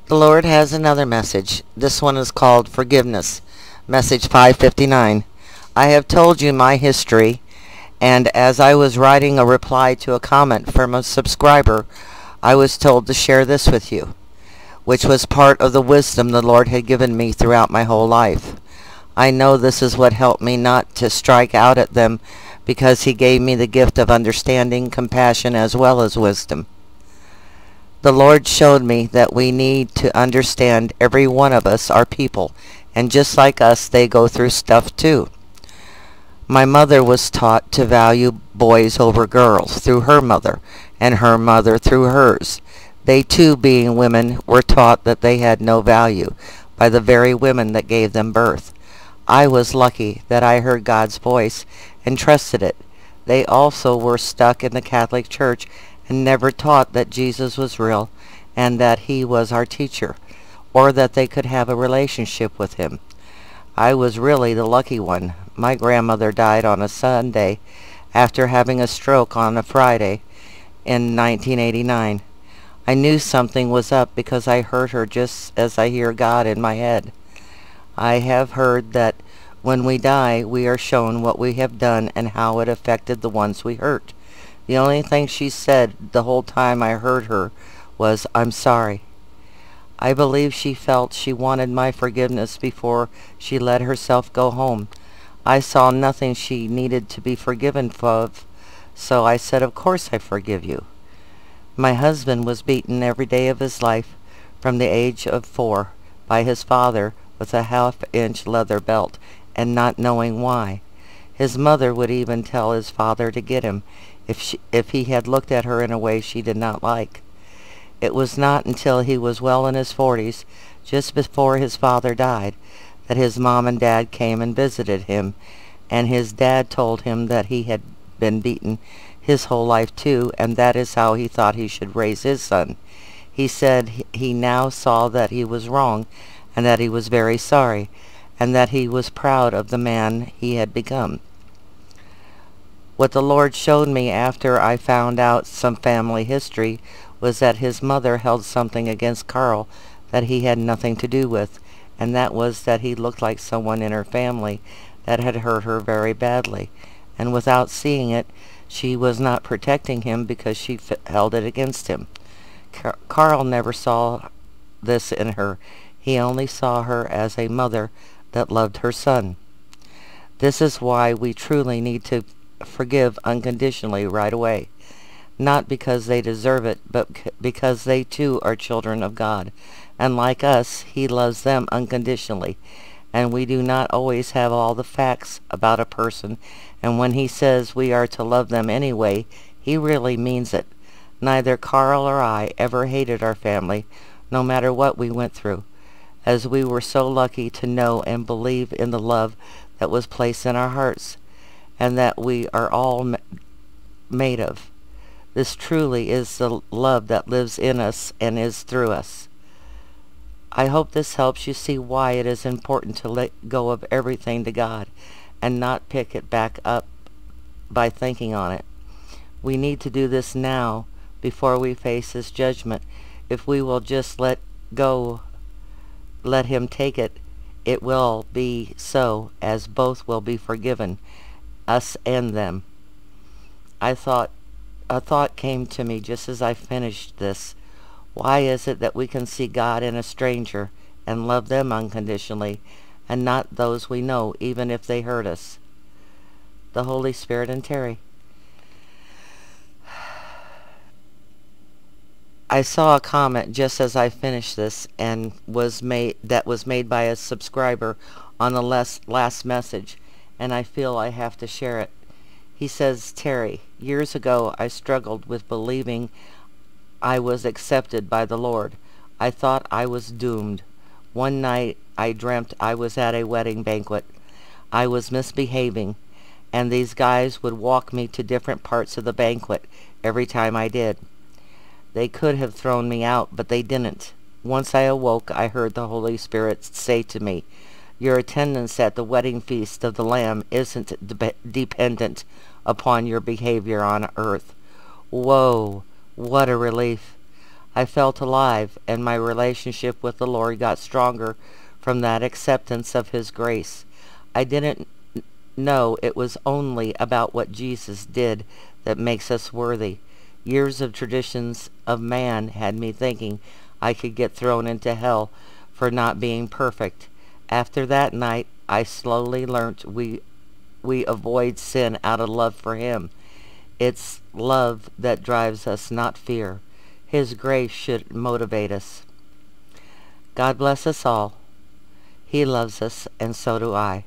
The Lord has another message. This one is called Forgiveness. Message 559. I have told you my history, and as I was writing a reply to a comment from a subscriber, I was told to share this with you, which was part of the wisdom the Lord had given me throughout my whole life. I know this is what helped me not to strike out at them, because He gave me the gift of understanding, compassion, as well as wisdom. The Lord showed me that we need to understand every one of us are people, and just like us, they go through stuff too. My mother was taught to value boys over girls through her mother, and her mother through hers. They too, being women, were taught that they had no value by the very women that gave them birth. I was lucky that I heard God's voice and trusted it. They also were stuck in the Catholic Church and never taught that Jesus was real and that He was our teacher, or that they could have a relationship with Him. I was really the lucky one. My grandmother died on a Sunday after having a stroke on a Friday in 1989. I knew something was up because I heard her just as I hear God in my head. I have heard that when we die, we are shown what we have done and how it affected the ones we hurt. The only thing she said the whole time I heard her was, "I'm sorry." I believe she felt she wanted my forgiveness before she let herself go home. I saw nothing she needed to be forgiven of, so I said, "Of course I forgive you." My husband was beaten every day of his life from the age of 4 by his father with a half-inch leather belt, and not knowing why. His mother would even tell his father to get him if he had looked at her in a way she did not like. It was not until he was well in his 40s, just before his father died, that his mom and dad came and visited him, and his dad told him that he had been beaten his whole life too, and that is how he thought he should raise his son. He said he now saw that he was wrong, and that he was very sorry, and that he was proud of the man he had become. What the Lord showed me after I found out some family history was that his mother held something against Carl that he had nothing to do with, and that was that he looked like someone in her family that had hurt her very badly, and without seeing it, she was not protecting him because she held it against him. Carl never saw this in her. He only saw her as a mother that loved her son. This is why we truly need to forgive unconditionally right away. Not because they deserve it, but because they too are children of God. And like us, He loves them unconditionally. And we do not always have all the facts about a person. And when He says we are to love them anyway, He really means it. Neither Carl or I ever hated our family, no matter what we went through, as we were so lucky to know and believe in the love that was placed in our hearts, and that we are all made of. This truly is the love that lives in us and is through us. I hope this helps you see why it is important to let go of everything to God and not pick it back up by thinking on it. We need to do this now before we face His judgment. If we will just let go, let Him take it, it will be so, as both will be forgiven, us and them. A thought came to me just as I finished this. Why is it that we can see God in a stranger and love them unconditionally, and not those we know, even if they hurt us? The Holy Spirit and Terry. I saw a comment just as I finished this, and was made by a subscriber on the last message, and I feel I have to share it. He says, "Terry, years ago I struggled with believing I was accepted by the Lord. I thought I was doomed. One night I dreamt I was at a wedding banquet. I was misbehaving, and these guys would walk me to different parts of the banquet every time I did. They could have thrown me out, but they didn't. Once I awoke, I heard the Holy Spirit say to me, 'Your attendance at the wedding feast of the Lamb isn't dependent upon your behavior on earth.' Whoa, what a relief. I felt alive, and my relationship with the Lord got stronger from that acceptance of His grace. I didn't know it was only about what Jesus did that makes us worthy. Years of traditions of man had me thinking I could get thrown into hell for not being perfect. After that night, I slowly learnt we avoid sin out of love for Him. It's love that drives us, not fear. His grace should motivate us. God bless us all. He loves us, and so do I.